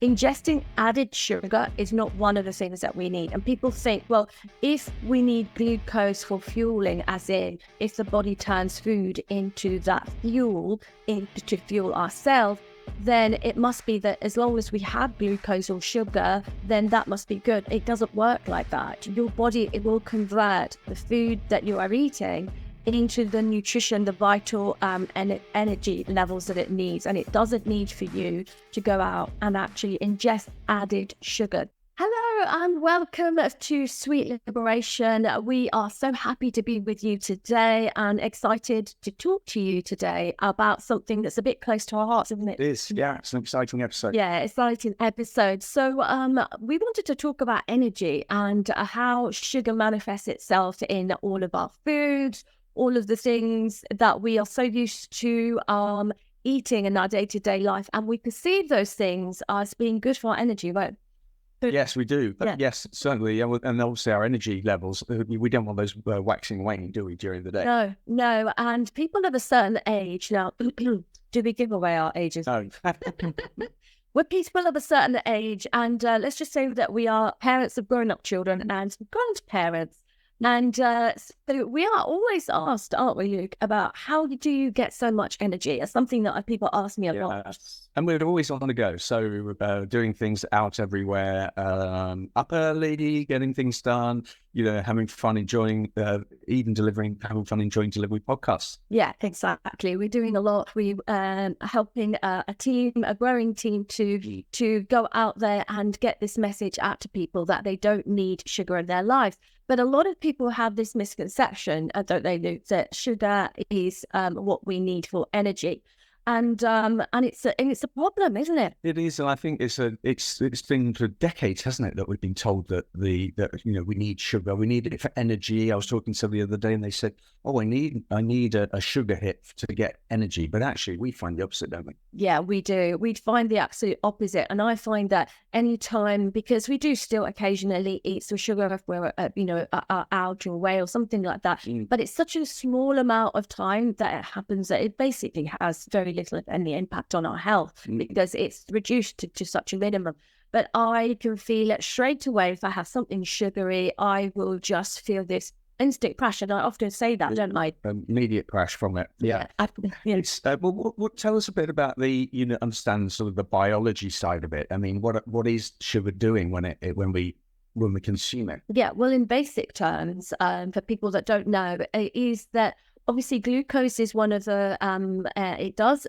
Ingesting added sugar is not one of the things that we need. And people think, well, if we need glucose for fueling, as in if the body turns food into that fuel to fuel our cells, then it must be that as long as we have glucose or sugar, then that must be good. It doesn't work like that. Your body, it will convert the food that you are eating into the nutrition, the vital energy levels that it needs. And it doesn't need for you to go out and actually ingest added sugar. Hello and welcome to Sweet Liberation. We are so happy to be with you today and excited to talk to you today about something that's a bit close to our hearts, isn't it? It is, yeah. It's an exciting episode. Yeah, exciting episode. So we wanted to talk about energy and how sugar manifests itself in all of our foods, all of the things that we are so used to eating in our day-to-day life. And we perceive those things as being good for our energy, right? Yes, we do. Yeah. Yes, certainly. And obviously our energy levels, we don't want those waxing and waning, do we, during the day? No. And people of a certain age, now, do we give away our ages? No. We're people of a certain age, and let's just say that we are parents of grown-up children and grandparents. And so we are always asked, aren't we, Luke, about how do you get so much energy? It's something that people ask me a lot. And we're always on the go. So doing things out everywhere, up early, getting things done, having fun, enjoying, having fun, enjoying delivery podcasts. Yeah, exactly. We're doing a lot. We're helping a growing team to go out there and get this message out to people that they don't need sugar in their lives. But a lot of people have this misconception, don't they, Luke, that sugar is what we need for energy. And it's a problem, isn't it? It is, and I think it's been for decades, hasn't it, that we've been told that we need sugar, we need it for energy. I was talking to somebody the other day, and they said, "Oh, I need a sugar hit to get energy," but actually, we find the opposite, don't we? Yeah, we do. We find the absolute opposite, and I find that anytime, because we do still occasionally eat some sugar if we're out or away or something like that, but it's such a small amount of time that it happens that it basically has very little, if any, impact on our health because it's reduced to such a minimum. But I can feel it straight away. If I have something sugary, I will just feel this instant crash, and I often say that, don't I? Immediate crash from it. Yeah. Tell us a bit about the understand sort of the biology side of it. I mean, what is sugar doing when we consume it? Yeah, well, in basic terms, for people that don't know, it is that obviously glucose is one of the, it does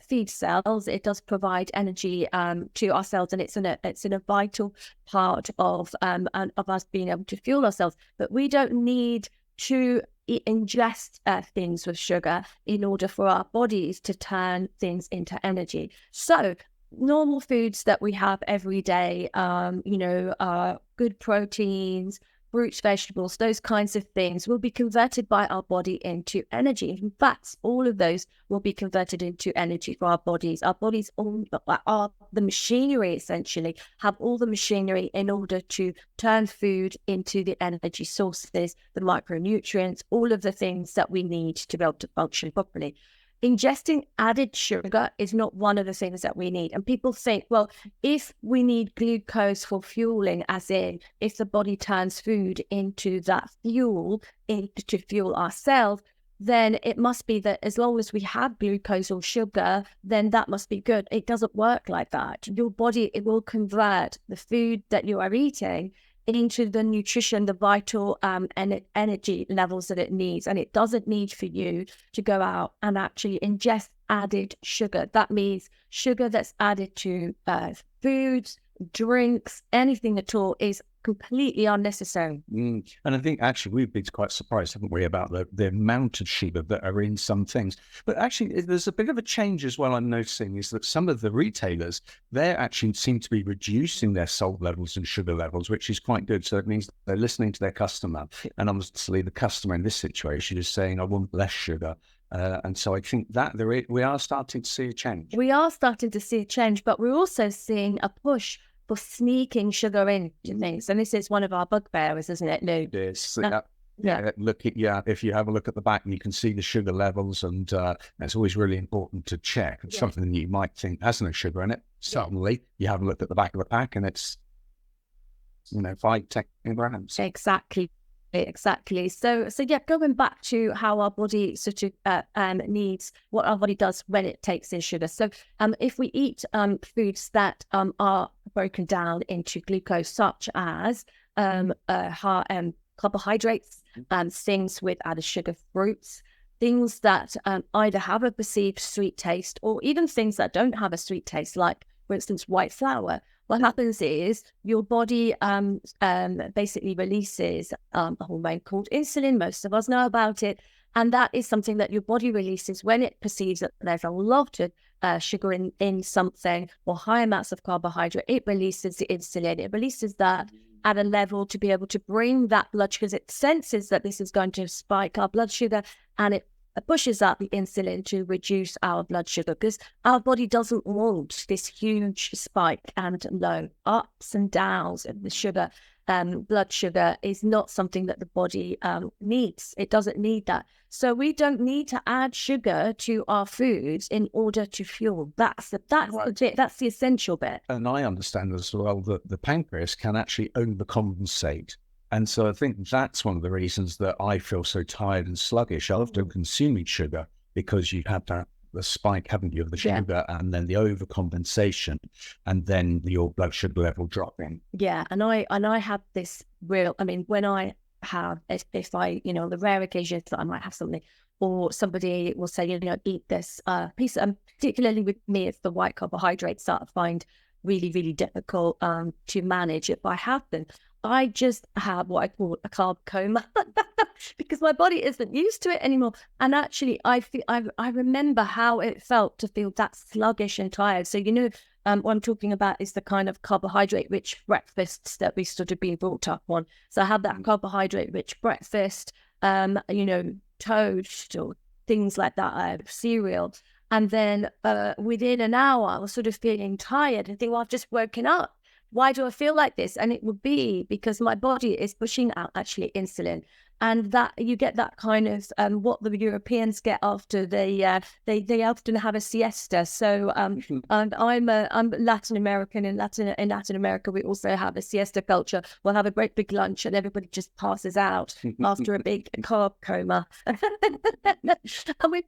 feed cells, it does provide energy to our cells, and it's in a vital part of us being able to fuel ourselves. But we don't need to ingest things with sugar in order for our bodies to turn things into energy. So normal foods that we have every day, good proteins, fruits, vegetables, those kinds of things will be converted by our body into energy. In fact, all of those will be converted into energy for our bodies. Our bodies are the machinery, essentially, have all the machinery in order to turn food into the energy sources, the micronutrients, all of the things that we need to be able to function properly. Ingesting added sugar is not one of the things that we need. And people think, well, if we need glucose for fueling, as in if the body turns food into that fuel to fuel our cells, then it must be that as long as we have glucose or sugar, then that must be good. It doesn't work like that. Your body, it will convert the food that you are eating into the nutrition, the vital energy levels that it needs. And it doesn't need for you to go out and actually ingest added sugar. That means sugar that's added to foods, drinks, anything at all is completely unnecessary. And I think actually we've been quite surprised, haven't we, about the amount of sugar that are in some things. But actually there's a bit of a change as well I'm noticing, is that some of the retailers, they actually seem to be reducing their salt levels and sugar levels, which is quite good. So it means they're listening to their customer. And obviously the customer in this situation is saying, I want less sugar. And so I think that we are starting to see a change. We are starting to see a change, but we're also seeing a push for sneaking sugar into things. And this is one of our bugbearers, isn't it, Lou? Yes. If you have a look at the back, you can see the sugar levels, and it's always really important to check. It's something you might think has no sugar in it. Suddenly, you have a look at the back of the pack, and it's 5-10 grams. Exactly. So going back to how our body sort of needs, what our body does when it takes in sugar. So if we eat foods that are broken down into glucose, such as carbohydrates, things with added sugar, fruits, things that either have a perceived sweet taste, or even things that don't have a sweet taste, like, for instance, white flour. What happens is your body basically releases a hormone called insulin. Most of us know about it. And that is something that your body releases when it perceives that there's a lot of sugar in something, or high amounts of carbohydrate. It releases the insulin. It releases that at a level to be able to bring that blood sugar, because it senses that this is going to spike our blood sugar, and it pushes up the insulin to reduce our blood sugar, because our body doesn't want this huge spike and low ups and downs of the sugar. Blood sugar is not something that the body needs. It doesn't need that. So we don't need to add sugar to our foods in order to fuel. That's the bit. That's the essential bit. And I understand as well that the pancreas can actually overcompensate. And so I think that's one of the reasons that I feel so tired and sluggish after consuming sugar, because you have the spike, haven't you, of the sugar, and then the overcompensation, and then your blood sugar level dropping. Yeah, and I have this real. I mean, when I have, if I, the rare occasions that I might have something, or somebody will say, eat this piece. Particularly with me, it's the white carbohydrates that I find really, really difficult to manage if I have them. I just have what I call a carb coma because my body isn't used to it anymore. And actually, I remember how it felt to feel that sluggish and tired. So, what I'm talking about is the kind of carbohydrate-rich breakfasts that we sort of been brought up on. So I had that carbohydrate-rich breakfast, toast or things like that, cereal. And then within an hour, I was sort of feeling tired and think, well, I've just woken up. Why do I feel like this? And it would be because my body is pushing out actually insulin, and that you get that kind of what the Europeans get after they often have a siesta. So I'm Latin American. In Latin America, we also have a siesta culture. We'll have a great big lunch, and everybody just passes out after a big carb coma. And we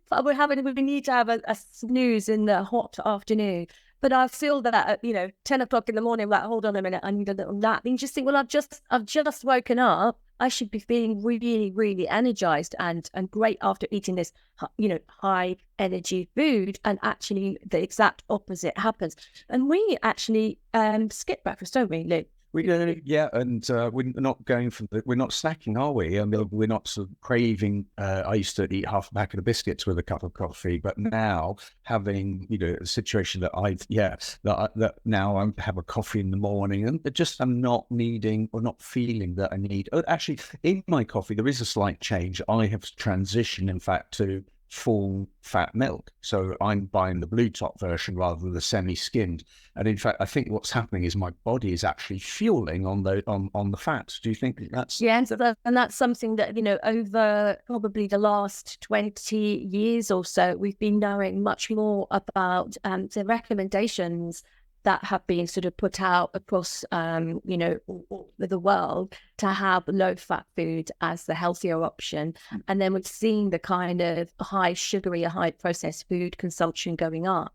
need to have a snooze in the hot afternoon. But I feel that at 10 o'clock in the morning, like, hold on a minute, I need a little nap. And you just think, well, I've just woken up. I should be feeling really, really energized and great after eating this, high energy food. And actually, the exact opposite happens. And we actually skip breakfast, don't we, Lou? We do, yeah, and we're not going for we're not snacking, are we? I mean, we're not sort of craving. I used to eat half a packet of biscuits with a cup of coffee, but now having a situation that now I have a coffee in the morning, and I'm not needing or not feeling that I need. Actually, in my coffee there is a slight change. I have transitioned, in fact, to full fat milk, so I'm buying the blue top version rather than the semi-skimmed. And in fact, I think what's happening is my body is actually fueling on the fats. Do you think that's and that's something that over probably the last 20 years or so, we've been knowing much more about the recommendations that have been sort of put out across, the world, to have low-fat food as the healthier option. And then we've seen the kind of high sugary, high processed food consumption going up.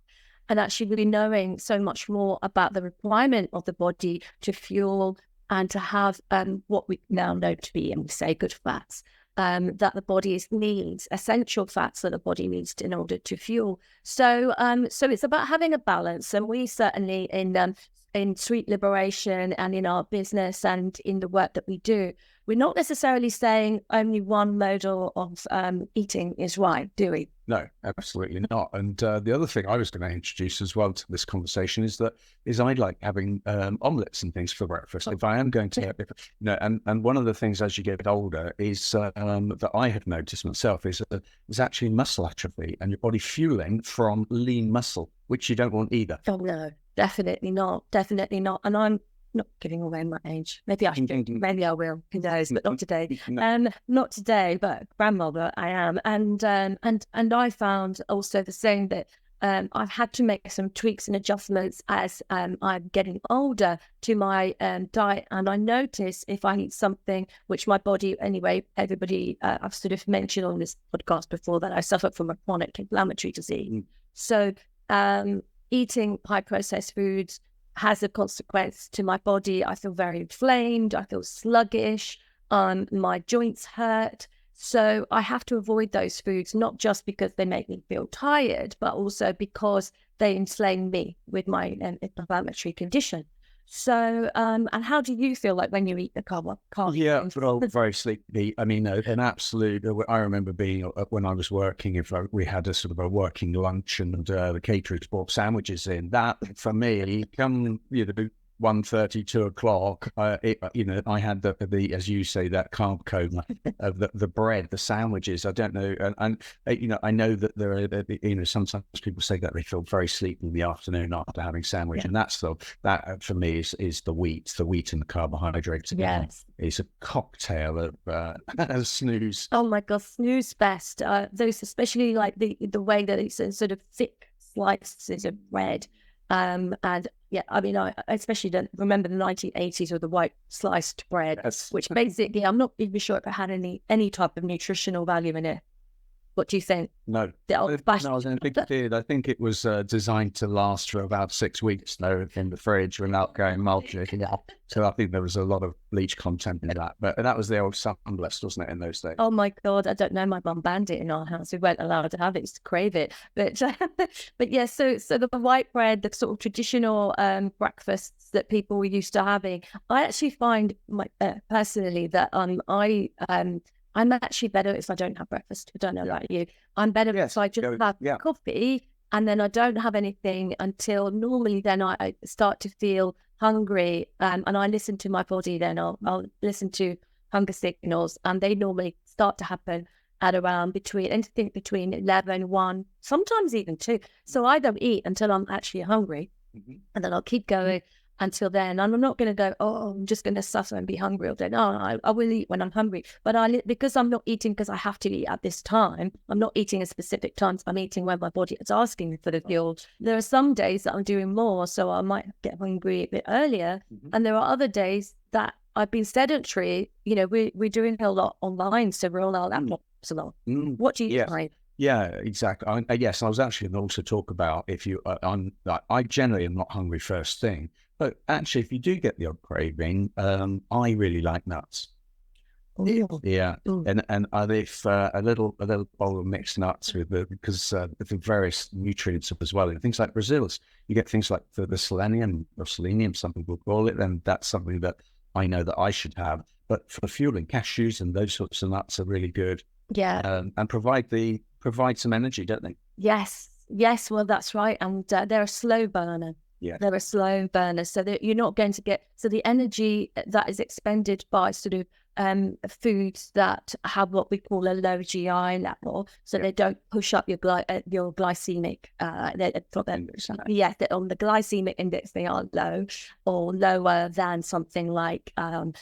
And actually really knowing so much more about the requirement of the body to fuel and to have what we now know to be, and we say, good fats. That the body needs, essential fats that the body needs in order to fuel. So it's about having a balance. And we certainly in Sweet Liberation and in our business and in the work that we do, we're not necessarily saying only one model of eating is right, do we? No, absolutely not. And the other thing I was going to introduce as well to this conversation is I like having omelets and things for breakfast. If I am going to, and one of the things as you get older is that I have noticed myself is actually muscle atrophy and your body fueling from lean muscle, which you don't want either. Oh no, definitely not. And I'm not giving away my age. Maybe I should. Maybe I will. Who knows? But not today. No. Not today. But grandmother, I am. And I found also the same that I've had to make some tweaks and adjustments as I'm getting older to my diet. And I notice if I eat something which my body, anyway, everybody, I've sort of mentioned on this podcast before that I suffer from a chronic inflammatory disease. So eating high processed foods has a consequence to my body. I feel very inflamed. I feel sluggish. My joints hurt. So I have to avoid those foods, not just because they make me feel tired, but also because they inflame me with my inflammatory condition. So, and how do you feel like when you eat the carb? Yeah, well, very sleepy. I mean, an absolute. I remember being when I was working. If we had a sort of a working lunch and the caterers brought sandwiches in, that for me, come 1:30, 2 o'clock, I had the as you say, that carb coma of the bread, the sandwiches. I don't know, and I know that there are sometimes people say that they feel very sleepy in the afternoon after having sandwich, and that's that for me is the wheat and the carbohydrates. Yes, it's a cocktail of snooze. Oh my God, snooze best. Those, especially like the way that it's in sort of thick slices of bread. And yeah, I mean, I especially don't remember the 1980s with the white sliced bread, which basically, I'm not even sure if it had any type of nutritional value in it. What do you think? No, no, I don't think it did. I think it was designed to last for about 6 weeks though in the fridge without going multi. So I think there was a lot of bleach content in that. But that was the old sunblest, wasn't it, in those days? Oh my God, I don't know. My mum banned it in our house. We weren't allowed to have it. Used to crave it. But yeah, so the white bread, the sort of traditional breakfasts that people used to having, I actually find personally that I'm actually better if I don't have breakfast. I don't know about you. I'm better if I just have coffee and then I don't have anything until normally then I start to feel hungry and I listen to my body then. I'll listen to hunger signals and they normally start to happen at around between 11, 1, sometimes even 2. So I don't eat until I'm actually hungry and then I'll keep going until then. And I'm not going to go, I'm just going to suffer and be hungry all day. No, I will eat when I'm hungry. But because I'm not eating because I have to eat at this time, I'm not eating at specific times. I'm eating when my body is asking me for the fuel. There are some days that I'm doing more, so I might get hungry a bit earlier. And there are other days that I've been sedentary. We're doing a lot online, so we're on our laptops a lot. What do you find? Yeah, exactly. Yes, I was actually going to also talk about if you, I generally am not hungry first thing, but actually if you do get the odd craving, I really like nuts. Yeah, and if a little bowl of mixed nuts because the various nutrients as well, and things like Brazils, you get things like the selenium or selenium, some people call it, and that's something that I know that I should have. But for fueling, cashews and those sorts of nuts are really good. Yeah, and provide some energy, don't they? Yes. Well, that's right, and they're a slow burner. Yeah, they're a slow burner, so that you're not going to get the energy that is expended by sort of foods that have what we call a low GI level, so they don't push up your glycemic. On the glycemic index they are low or lower than something like a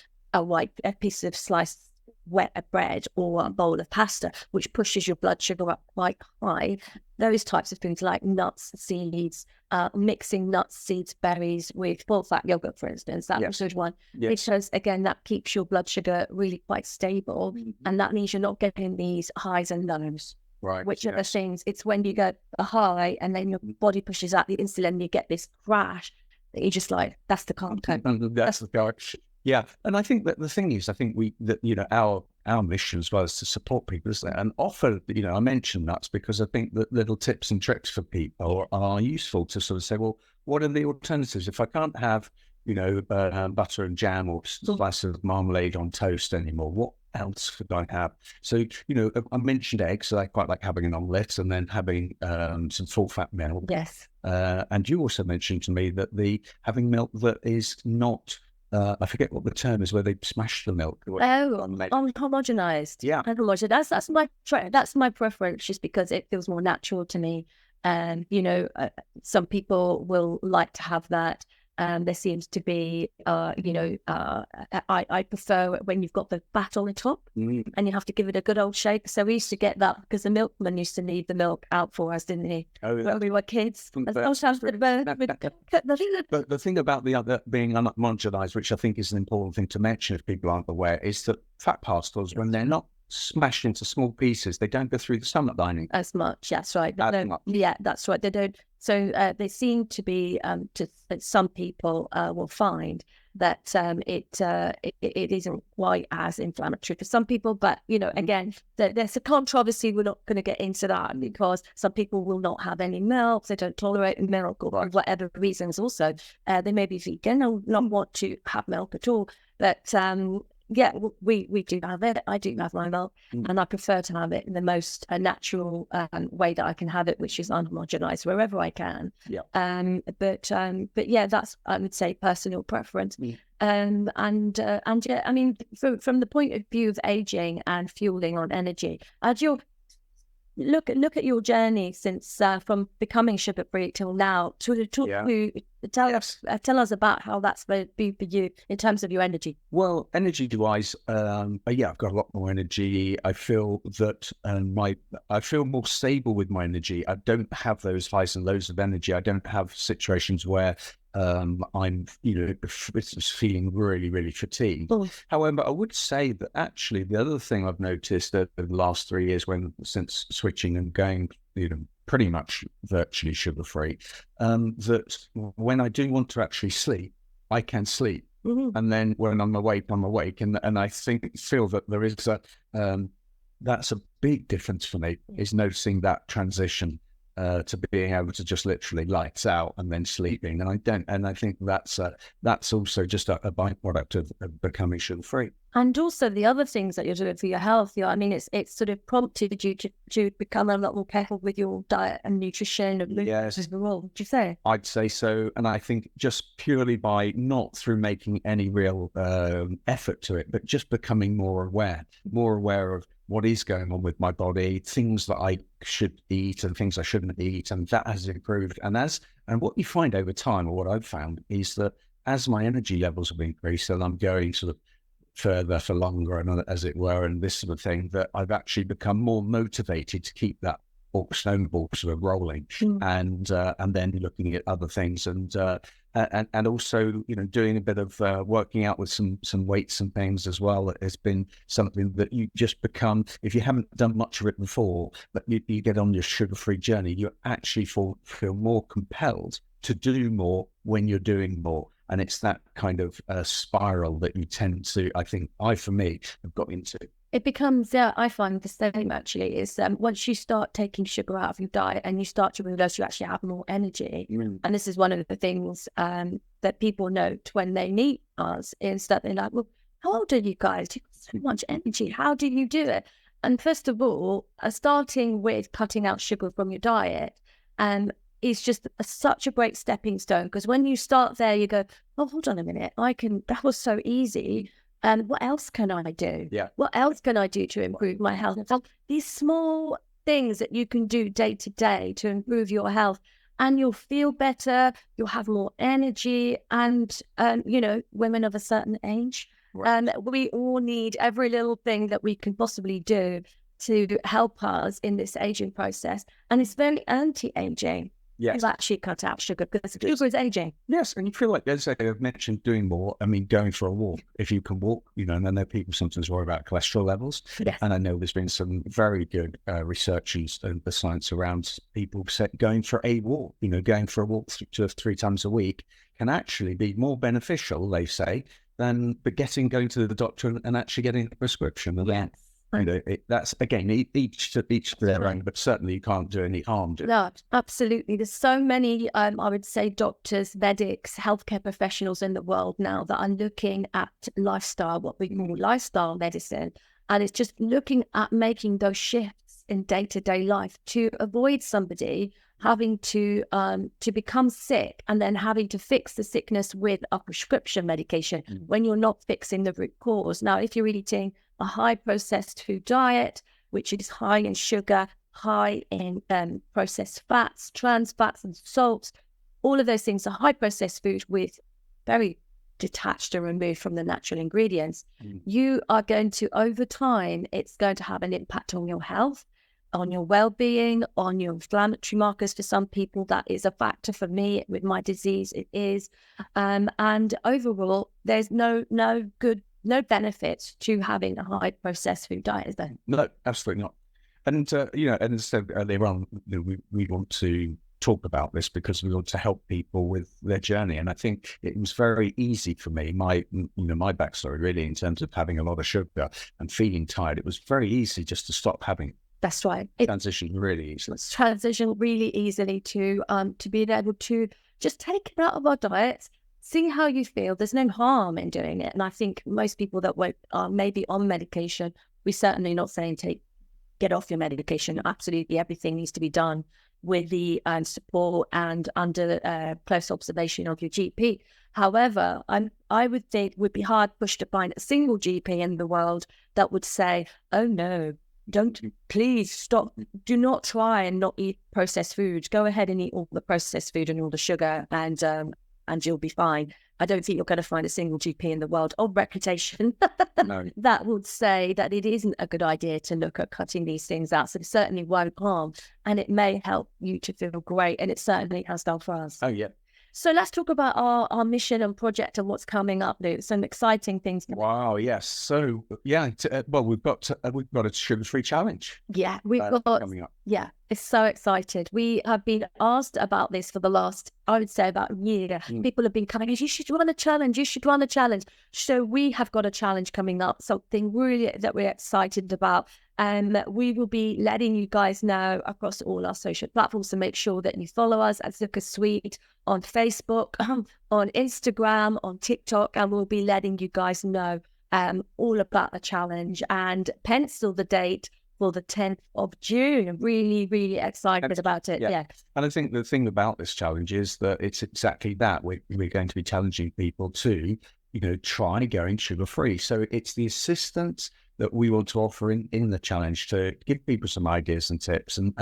piece of sliced wet bread or a bowl of pasta, which pushes your blood sugar up quite high. Those types of things like nuts, seeds, mixing nuts, seeds, berries with full fat yogurt, for instance, that was a good one. Because again, that keeps your blood sugar really quite stable, and that means you're not getting these highs and lows. Right. Which are the things, it's when you get a high and then your body pushes out the insulin and you get this crash that you're just like, that's the carb coma. That's the carb. Yeah, and I think that the thing is, our mission as well is to support people, isn't it? And offer, I mention nuts because I think that little tips and tricks for people are useful to sort of say, well, what are the alternatives? If I can't have, butter and jam or slice of marmalade on toast anymore, what else could I have? So, I mentioned eggs, so I quite like having an omelette and then having some full fat milk. Yes. And you also mentioned to me that having milk that is not, I forget what the term is, where they smash the milk. Homogenized. Yeah, homogenized. That's my preference, just because it feels more natural to me. And some people will like to have that. There seems to be, I prefer when you've got the fat on the top and you have to give it a good old shake. So we used to get that because the milkman used to leave the milk out for us, didn't he? Oh, When we were kids. But the thing about the other being unhomogenized, which I think is an important thing to mention if people aren't aware, is that fat particles, when they're not smashed into small pieces, they don't go through the stomach lining as much. That's right. much. Yeah, that's right. They don't. So they seem to be. Some people will find that it isn't quite as inflammatory for some people. But again, there's a controversy. We're not going to get into that because some people will not have any milk. They don't tolerate milk, or for whatever reasons. Also, they may be vegan or not want to have milk at all. But yeah, we do have it. I do have my milk, and I prefer to have it in the most natural way that I can have it, which is unhomogenized wherever I can. Yeah. But yeah, that's, I would say, personal preference. And yeah, I mean, from the point of view of aging and fueling on energy, as you look at your journey since from becoming sugar free till now, tell us about how that's been for you in terms of your energy. Well, energy wise, yeah, I've got a lot more energy. I feel that I feel more stable with my energy. I don't have those highs and lows of energy. I don't have situations where I'm feeling really, really fatigued. However, I would say that actually the other thing I've noticed over the last 3 years, since switching and going, pretty much virtually sugar free, that when I do want to actually sleep, I can sleep. And then when I'm awake, and I feel that there is that's a big difference for me, is noticing that transition to being able to just literally lights out and then sleeping. And I think that's also just a byproduct of becoming sugar free. And also the other things that you're doing for your health, I mean, it's sort of prompted you to become a lot more careful with your diet and nutrition and overall. Would you say? I'd say so. And I think just purely by not through making any real effort to it, but just becoming more aware of what is going on with my body, things that I should eat and things I shouldn't eat, and that has improved. And what you find over time, or what I've found, is that as my energy levels have increased and I'm going sort of further for longer, and as it were, and this sort of thing, that I've actually become more motivated to keep that snowball sort of rolling, and then looking at other things, and also doing a bit of working out with some weights and things as well. It has been something that you just become, if you haven't done much of it before, but you get on your sugar-free journey, you actually feel more compelled to do more when you're doing more. And it's that kind of spiral that you tend to, for me, have got into. It becomes, I find the same actually, is once you start taking sugar out of your diet and you start to realize you actually have more energy. And this is one of the things that people note when they meet us, is that they're like, well, how old are you guys? You've got so much energy. How do you do it? And first of all, starting with cutting out sugar from your diet is just such a great stepping stone, because when you start there, you go, oh, hold on a minute, that was so easy. And what else can I do? Yeah. What else can I do to improve my health? So these small things that you can do day to day to improve your health, and you'll feel better, you'll have more energy, and, women of a certain age, we all need every little thing that we can possibly do to help us in this aging process. And it's very anti-aging. Yes. You actually cut out sugar because sugar is aging. Yes, and you feel like, as I've mentioned, doing more. I mean, going for a walk, if you can walk, and I know people sometimes worry about cholesterol levels. Yes. And I know there's been some very good research and the science around people going for a walk, going for a walk 2 or 3 times a week can actually be more beneficial, they say, than going to the doctor and actually getting a prescription. And yes. That's, again, each to their own, but certainly you can't do any harm to it. No, absolutely. There's so many, I would say, doctors, medics, healthcare professionals in the world now that are looking at lifestyle, what we call lifestyle medicine. And it's just looking at making those shifts in day-to-day life to avoid somebody having to become sick and then having to fix the sickness with a prescription medication when you're not fixing the root cause. Now, if you're eating a high processed food diet, which is high in sugar, high in processed fats, trans fats and salts, all of those things are high processed food with very detached and removed from the natural ingredients, Mm. you are going to, over time, it's going to have an impact on your health, on your well-being, on your inflammatory markers. For some people, that is a factor. For me, with my disease, it is. And overall, there's no benefit to having a high processed food diet, is there? No, absolutely not. And, you know, and as I said earlier on, you know, we want to talk about this because we want to help people with their journey. And I think it was very easy for me, my backstory really, in terms of having a lot of sugar and feeling tired. It was very easy just to stop having it. That's right. Transition really easily. It's transition really easily to being able to just take it out of our diets, see how you feel. There's no harm in doing it. And I think most people that are maybe on medication, we're certainly not saying get off your medication. Absolutely everything needs to be done with the support and under close observation of your GP. However, I would think it would be hard pushed to find a single GP in the world that would say, oh no, please stop. Do not try and not eat processed food. Go ahead and eat all the processed food and all the sugar and you'll be fine. I don't think you're going to find a single GP in the world of reputation that would say that it isn't a good idea to look at cutting these things out. So it certainly won't harm, and it may help you to feel great, and it certainly has done for us. Oh, yeah. So let's talk about our mission and project and what's coming up, Luke. Some exciting things. Wow, yes. So, yeah, well, we've got a sugar-free challenge. Yeah, we've got coming up. Yeah, it's so excited. We have been asked about this for the last, I would say, about a year. People have been coming, you should run a challenge, you should run a challenge. So we have got a challenge coming up, something really that we're excited about. And we will be letting you guys know across all our social platforms. So make sure that you follow us at Zukr-sugar on Facebook, on Instagram, on TikTok, and we'll be letting you guys know all about the challenge, and pencil the date for the 10th of June. I'm really, really excited about it. Yeah. And I think the thing about this challenge is that it's exactly that. We're going to be challenging people to, you know, try going sugar-free. So it's the assistance that we want to offer in the challenge to give people some ideas and tips and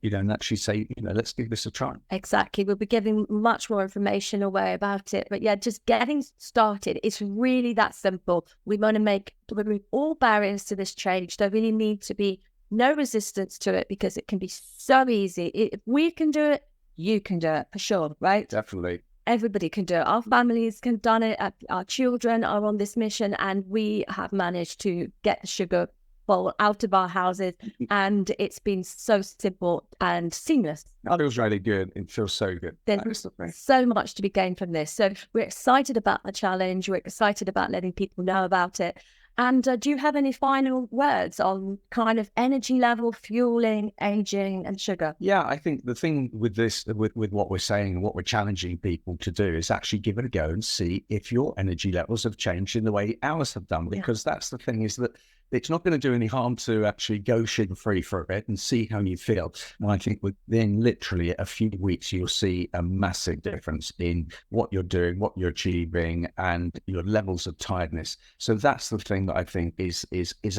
you know, and actually say, you know, let's give this a try. Exactly. We'll be giving much more information away about it. But yeah, just getting started. It's really that simple. We want to remove all barriers to this change. There really need to be no resistance to it because it can be so easy. If we can do it, you can do it for sure, right? Definitely. Everybody can do it. Our families can done it. Our children are on this mission, and we have managed to get the sugar bowl out of our houses, and it's been so simple and seamless. It feels really good. It feels so good. There's so much to be gained from this. So we're excited about the challenge. We're excited about letting people know about it. And do you have any final words on kind of energy level, fueling, aging, and sugar? Yeah, I think the thing with this, with what we're saying and what we're challenging people to do is actually give it a go and see if your energy levels have changed in the way ours have done. Because that's the thing, is that it's not going to do any harm to actually go sugar-free for a bit and see how you feel. And I think within literally a few weeks, you'll see a massive difference in what you're doing, what you're achieving, and your levels of tiredness. So that's the thing that I think is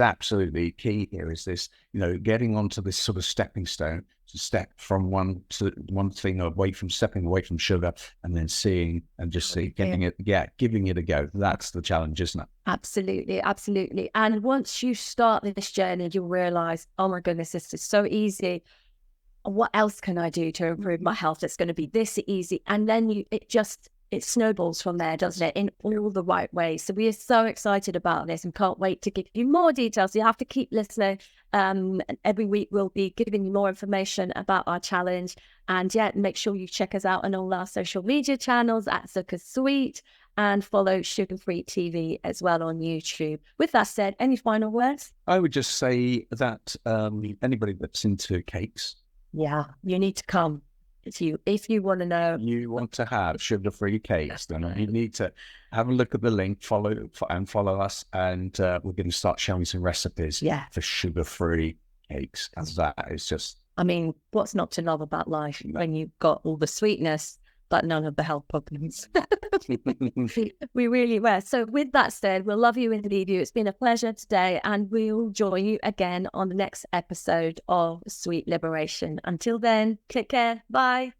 absolutely key here, is this, you know, getting onto this sort of stepping stone to step from one thing away from stepping away from sugar, and then seeing and just giving it a go. That's the challenge, isn't it? Absolutely, absolutely. And once you start this journey, you'll realize, oh my goodness, this is so easy. What else can I do to improve my health? It's going to be this easy. And then it snowballs from there, doesn't it? In all the right ways. So we are so excited about this and can't wait to give you more details. You have to keep listening. Every week we'll be giving you more information about our challenge. And yeah, make sure you check us out on all our social media channels at Zukr-sugar, and follow Sugar Free TV as well on YouTube. With that said, any final words? I would just say that anybody that's into cakes, you need to come. If you want to know, you want to have sugar-free cakes, then you need to have a look at the link, follow us, and we're going to start showing some recipes for sugar-free cakes. And that is just, I mean, what's not to love about life when you've got all the sweetness but none of the health problems? We really were. So with that said, we'll love you and leave you. It's been a pleasure today, and we'll join you again on the next episode of Sweet Liberation. Until then, take care. Bye.